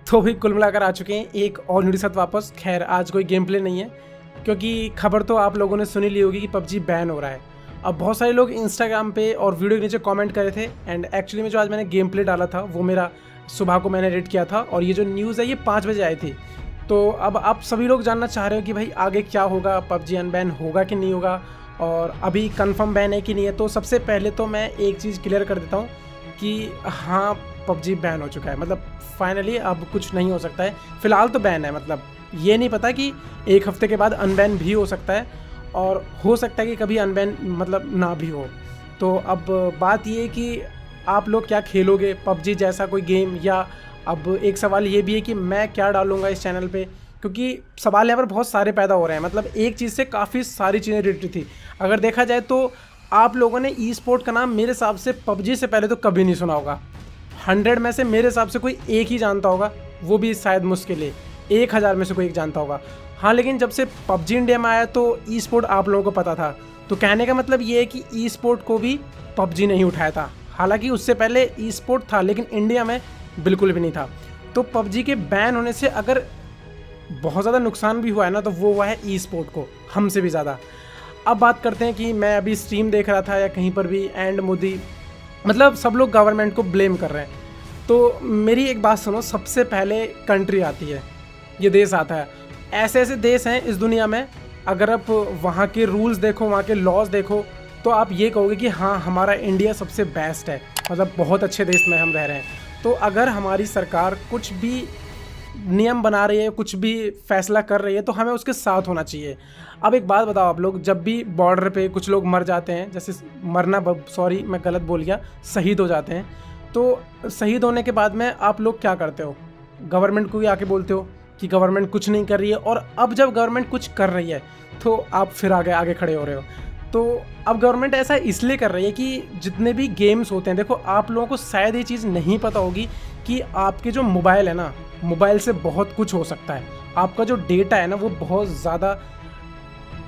तो भी कुल मिलाकर आ चुके हैं एक और वीडियो साथ वापस। खैर आज कोई गेम प्ले नहीं है, क्योंकि खबर तो आप लोगों ने सुनी ली होगी कि पबजी बैन हो रहा है। अब बहुत सारे लोग इंस्टाग्राम पे और वीडियो के नीचे कमेंट करे थे, एंड एक्चुअली में जो आज मैंने गेम प्ले डाला था वो मेरा सुबह को मैंने एडिट किया था, और ये जो न्यूज़ है ये 5 बजे आई थी। तो अब आप सभी लोग जानना चाह रहे हो कि भाई आगे क्या होगा, पबजी अनबैन होगा कि नहीं होगा, और अभी कंफर्म बैन है कि नहीं है। तो सबसे पहले तो मैं एक चीज़ क्लियर कर देता हूँ कि हाँ, पबजी बैन हो चुका है। मतलब फाइनली अब कुछ नहीं हो सकता है, फ़िलहाल तो बैन है। मतलब ये नहीं पता कि एक हफ्ते के बाद अनबैन भी हो सकता है, और हो सकता है कि कभी अनबैन मतलब ना भी हो। तो अब बात ये है कि आप लोग क्या खेलोगे पबजी जैसा कोई गेम, या अब एक सवाल ये भी है कि मैं क्या डालूँगा इस चैनल पे, क्योंकि सवाल यहाँ पर बहुत सारे पैदा हो रहे हैं। मतलब एक चीज़ से काफ़ी सारी चीज़ें रिलेटेड थी। अगर देखा जाए तो आप लोगों ने ई स्पोर्ट का नाम मेरे हिसाब से पबजी से पहले तो कभी नहीं सुना होगा। 100 में से मेरे हिसाब से कोई एक ही जानता होगा, वो भी शायद मुश्किल है 1000 में से कोई एक जानता होगा। हाँ, लेकिन जब से पबजी इंडिया में आया तो ई स्पोर्ट आप लोगों को पता था। तो कहने का मतलब ये है कि ई स्पोर्ट को भी पबजी नहीं उठाया था। हालांकि उससे पहले ई स्पोर्ट था, लेकिन इंडिया में बिल्कुल भी नहीं था। तो पबजी के बैन होने से अगर बहुत ज़्यादा नुकसान भी हुआ है ना, तो वो हुआ है ई स्पोर्ट को, हमसे भी ज़्यादा। अब बात करते हैं कि मैं अभी स्ट्रीम देख रहा था या कहीं पर भी, एंड मोदी मतलब सब लोग गवर्नमेंट को ब्लेम कर रहे हैं। तो मेरी एक बात सुनो, सबसे पहले कंट्री आती है, ये देश आता है। ऐसे ऐसे देश हैं इस दुनिया में, अगर आप वहाँ के रूल्स देखो, वहाँ के लॉज देखो, तो आप ये कहोगे कि हाँ, हमारा इंडिया सबसे बेस्ट है। मतलब बहुत अच्छे देश में हम रह रहे हैं। तो अगर हमारी सरकार कुछ भी नियम बना रही है, कुछ भी फैसला कर रही है, तो हमें उसके साथ होना चाहिए। अब एक बात बताओ आप लोग, जब भी बॉर्डर पे कुछ लोग मर जाते हैं, जैसे मरना, सॉरी मैं गलत बोल गया, शहीद हो जाते हैं, तो शहीद होने के बाद में आप लोग क्या करते हो? गवर्नमेंट को भी आके बोलते हो कि गवर्नमेंट कुछ नहीं कर रही है। और अब जब गवर्नमेंट कुछ कर रही है तो आप फिर आगे खड़े हो रहे हो। तो अब गवर्नमेंट ऐसा इसलिए कर रही है कि जितने भी गेम्स होते हैं, देखो आप लोगों को शायद ये चीज़ नहीं पता होगी कि आपके जो मोबाइल है ना, मोबाइल से बहुत कुछ हो सकता है। आपका जो डेटा है ना, वो बहुत ज़्यादा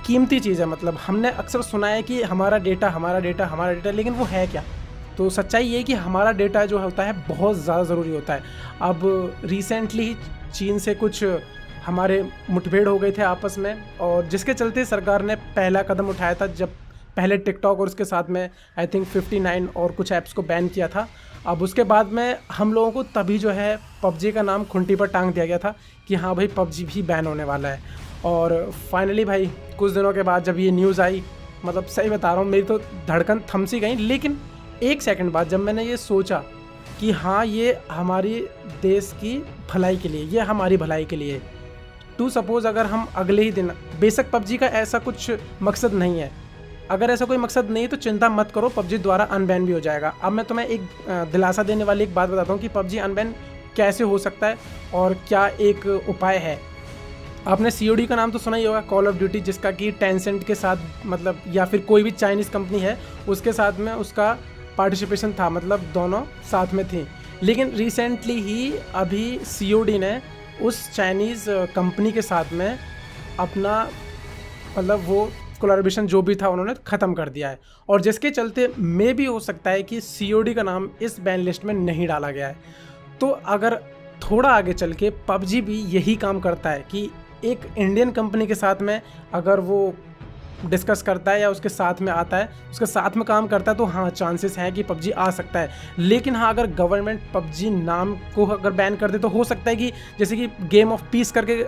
कीमती चीज़ है। मतलब हमने अक्सर सुना है कि हमारा डेटा, लेकिन वो है क्या? तो सच्चाई ये है कि हमारा डेटा जो होता है बहुत ज़्यादा ज़रूरी होता है। अब रिसेंटली ही चीन से कुछ हमारे मुठभेड़ हो गए थे आपस में, और जिसके चलते सरकार ने पहला कदम उठाया था, जब पहले टिकटॉक और उसके साथ में आई थिंक 59 और कुछ ऐप्स को बैन किया था। अब उसके बाद में हम लोगों को तभी जो है पबजी का नाम खुंटी पर टांग दिया गया था कि हाँ भाई, पबजी भी बैन होने वाला है। और फाइनली भाई कुछ दिनों के बाद जब ये न्यूज़ आई, मतलब सही बता रहा हूँ, मेरी तो धड़कन थम सी गई। लेकिन एक सेकंड बाद जब मैंने ये सोचा कि हाँ, ये हमारी देश की भलाई के लिए, ये हमारी भलाई के लिए, टू सपोज़ अगर हम अगले ही दिन, बेशक पबजी का ऐसा कुछ मकसद नहीं है, अगर ऐसा कोई मकसद नहीं है तो चिंता मत करो, पबजी द्वारा अनबैन भी हो जाएगा। अब मैं तुम्हें एक दिलासा देने वाली एक बात बताता हूँ कि पबजी अनबैन कैसे हो सकता है और क्या एक उपाय है। आपने COD का नाम तो सुना ही होगा, कॉल ऑफ ड्यूटी, जिसका कि टेंसेंट के साथ, मतलब या फिर कोई भी चाइनीज़ कंपनी है उसके साथ में उसका पार्टिसिपेशन था, मतलब दोनों साथ में थी। लेकिन रिसेंटली ही अभी COD ने उस चाइनीज़ कंपनी के साथ में अपना, मतलब वो कोलैबोरेशन जो भी था उन्होंने ख़त्म कर दिया है, और जिसके चलते मे भी हो सकता है कि COD का नाम इस बैन लिस्ट में नहीं डाला गया है। तो अगर थोड़ा आगे चल के पबजी भी यही काम करता है कि एक इंडियन कंपनी के साथ में अगर वो डिस्कस करता है या उसके साथ में आता है, उसके साथ में काम करता है, तो हाँ, चांसेस हैं कि पबजी आ सकता है। लेकिन हाँ, अगर गवर्नमेंट पबजी नाम को अगर बैन कर दे तो हो सकता है कि जैसे कि गेम ऑफ पीस करके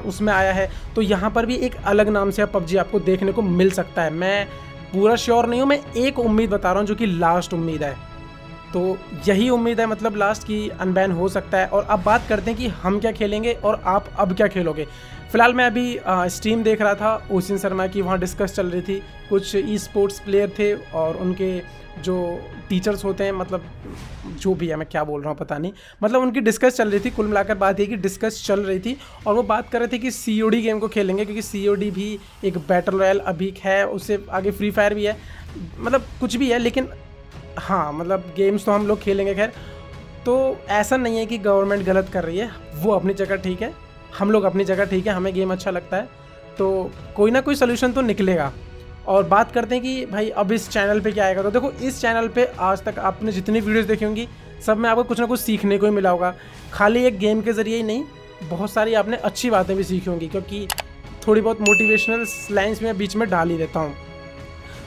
उसमें आया है, तो यहाँ पर भी एक अलग नाम से पबजी आपको देखने को मिल सकता है। मैं पूरा श्योर नहीं हूँ, मैं एक उम्मीद बता रहा हूँ जो कि लास्ट उम्मीद है। तो यही उम्मीद है, मतलब लास्ट की अनबैन हो सकता है। और अब बात करते हैं कि हम क्या खेलेंगे और आप अब क्या खेलोगे। फ़िलहाल मैं अभी स्ट्रीम देख रहा था ओशिन शर्मा की, वहाँ डिस्कस चल रही थी। कुछ ई स्पोर्ट्स प्लेयर थे और उनके जो टीचर्स होते हैं, मतलब जो भी है, मैं क्या बोल रहा हूँ पता नहीं, मतलब उनकी डिस्कस चल रही थी। कुल मिलाकर बात ये कि डिस्कस चल रही थी और वो बात कर रहे थे कि COD गेम को खेलेंगे, क्योंकि COD भी एक बैटल रॉयल अभी है, उससे आगे फ्री फायर भी है, मतलब कुछ भी है। लेकिन हाँ, मतलब गेम्स तो हम लोग खेलेंगे। खैर, तो ऐसा नहीं है कि गवर्नमेंट गलत कर रही है, वो अपनी जगह ठीक है, हम लोग अपनी जगह ठीक है, हमें गेम अच्छा लगता है, तो कोई ना कोई सोल्यूशन तो निकलेगा। और बात करते हैं कि भाई अब इस चैनल पे क्या आएगा। तो देखो, इस चैनल पे आज तक आपने जितनी वीडियोस देखी होंगी सब में आपको कुछ ना कुछ सीखने को ही मिला होगा। खाली एक गेम के ज़रिए ही नहीं, बहुत सारी आपने अच्छी बातें भी सीखी होंगी, क्योंकि थोड़ी बहुत मोटिवेशनल लाइन्स में बीच में डाल ही देता हूँ।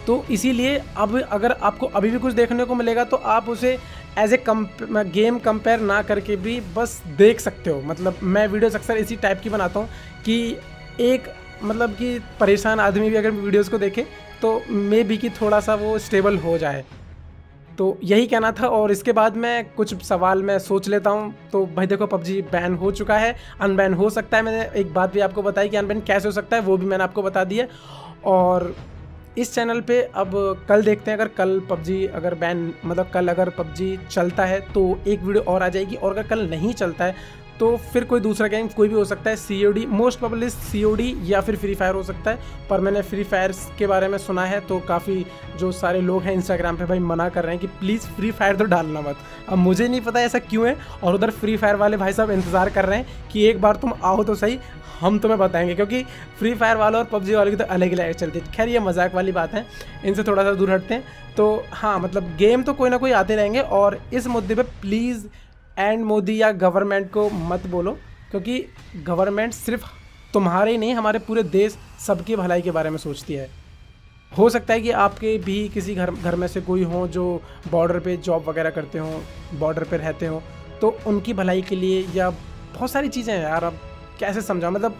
तो इसीलिए अब अगर आपको अभी भी कुछ देखने को मिलेगा तो आप उसे एज ए गेम कंपेयर ना करके भी बस देख सकते हो। मतलब मैं वीडियोस अक्सर इसी टाइप की बनाता हूँ कि एक मतलब कि परेशान आदमी भी अगर वीडियोस को देखे तो मे बी कि थोड़ा सा वो स्टेबल हो जाए। तो यही कहना था। और इसके बाद मैं कुछ सवाल मैं सोच लेता हूँ। तो भाई देखो, पबजी बैन हो चुका है, अनबैन हो सकता है। मैंने एक बात भी आपको बताई कि अनबैन कैसे हो सकता है, वो भी मैंने आपको बता दी है। और इस चैनल पे अब कल देखते हैं, अगर कल पबजी अगर बैन मतलब कल अगर पबजी चलता है तो एक वीडियो और आ जाएगी, और अगर कल नहीं चलता है तो फिर कोई दूसरा गेम कोई भी हो सकता है, COD मोस्ट प्रोबेबली COD या फिर फ्री फायर हो सकता है। पर मैंने फ्री फायर के बारे में सुना है तो काफ़ी जो सारे लोग हैं इंस्टाग्राम पे भाई मना कर रहे हैं कि प्लीज़ फ्री फायर तो डालना मत। अब मुझे नहीं पता ऐसा क्यों है, और उधर फ्री फायर वाले भाई साहब इंतज़ार कर रहे हैं कि एक बार तुम आओ तो सही, हम तुम्हें बताएंगे। क्योंकि फ्री फायर वालों और पबजी वालों की तो अलग ही लाइफ चलती है। खैर ये मजाक वाली बात है, इनसे थोड़ा सा दूर हटते हैं। तो हाँ, मतलब गेम तो कोई ना कोई आते रहेंगे, और इस मुद्दे पे प्लीज़ एंड मोदी या गवर्नमेंट को मत बोलो, क्योंकि गवर्नमेंट सिर्फ तुम्हारे ही नहीं, हमारे पूरे देश सबकी भलाई के बारे में सोचती है। हो सकता है कि आपके भी किसी घर में से कोई हो जो बॉर्डर पे जॉब वगैरह करते हों, बॉर्डर पे रहते हों, तो उनकी भलाई के लिए या बहुत सारी चीज़ें हैं यार। अब कैसे समझाऊं, मतलब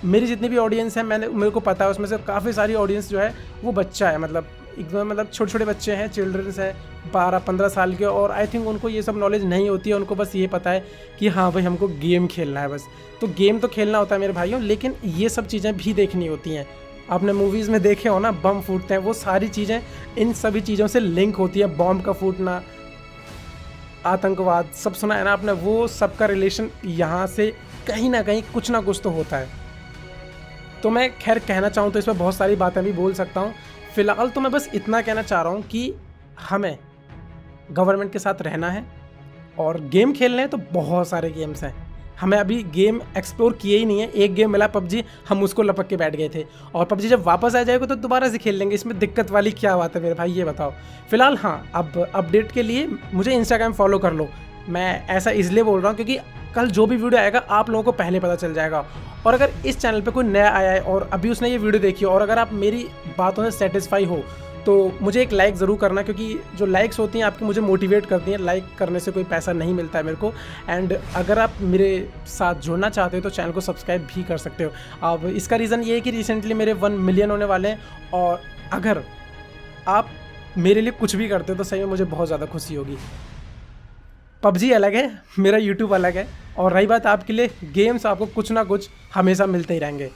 मेरी जितनी भी ऑडियंस है मेरे को पता है उसमें से काफ़ी सारी ऑडियंस जो है वो बच्चा है, मतलब एकदम मतलब छोटे छोटे बच्चे हैं, चिल्ड्रंस हैं 12-15 साल के। और आई थिंक उनको ये सब नॉलेज नहीं होती है, उनको बस ये पता है कि हाँ भाई हमको गेम खेलना है बस। तो गेम तो खेलना होता है मेरे भाइयों, लेकिन ये सब चीज़ें भी देखनी होती हैं। आपने मूवीज़ में देखे हो ना, बम फूटते हैं, वो सारी चीज़ें इन सभी चीज़ों से लिंक होती है। बॉम्ब का फूटना, आतंकवाद, सब सुना है ना आपने, वो सब का रिलेशन यहाँ से कहीं ना कहीं कुछ ना कुछ तो होता है। तो मैं खैर कहना चाहूँ तो इस पर बहुत सारी बातें भी बोल सकता हूँ। फ़िलहाल तो मैं बस इतना कहना चाह रहा हूँ कि हमें गवर्नमेंट के साथ रहना है, और गेम खेलने हैं तो बहुत सारे गेम्स हैं। हमें अभी गेम एक्सप्लोर किए ही नहीं है। एक गेम मिला पबजी, हम उसको लपक के बैठ गए थे, और पबजी जब वापस आ जाएगा तो दोबारा से खेल लेंगे। इसमें दिक्कत वाली क्या बात है मेरे भाई, ये बताओ। फिलहाल हाँ, अब अपडेट के लिए मुझे इंस्टाग्राम फॉलो कर लो। मैं ऐसा इसलिए बोल रहा हूँ क्योंकि कल जो भी वीडियो आएगा आप लोगों को पहले पता चल जाएगा। और अगर इस चैनल पे कोई नया आया है और अभी उसने ये वीडियो देखी और अगर आप मेरी बातों से सेटिस्फाई हो तो मुझे एक लाइक ज़रूर करना, क्योंकि जो लाइक्स होती हैं आपकी मुझे मोटिवेट करती हैं। लाइक करने से कोई पैसा नहीं मिलता है मेरे को। एंड अगर आप मेरे साथ जुड़ना चाहते हो तो चैनल को सब्सक्राइब भी कर सकते हो। अब इसका रीज़न ये है कि रिसेंटली मेरे 1 मिलियन होने वाले हैं, और अगर आप मेरे लिए कुछ भी करते हो तो सही में मुझे बहुत ज़्यादा खुशी होगी। पबजी अलग है, मेरा यूट्यूब अलग है, और रही बात आपके लिए गेम्स, आपको कुछ ना कुछ हमेशा मिलते ही रहेंगे।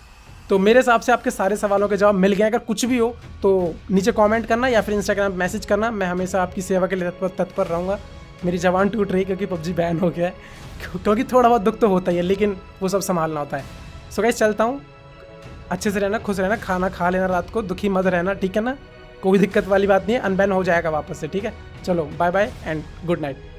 तो मेरे हिसाब से आपके सारे सवालों के जवाब मिल गए। अगर कुछ भी हो तो नीचे कमेंट करना या फिर इंस्टाग्राम पे मैसेज करना। मैं हमेशा आपकी सेवा के लिए तत्पर रहूँगा। मेरी जवान टूट रही क्योंकि पबजी बैन हो गया है, क्योंकि थोड़ा बहुत दुख तो होता ही है, लेकिन वो सब संभालना होता है। सो गाइस चलता हूँ, अच्छे से रहना, खुश रहना, खाना खा लेना रात को, दुखी मत रहना, ठीक है ना। कोई दिक्कत वाली बात नहीं है, अनबैन हो जाएगा वापस से, ठीक है। चलो bye bye and good night.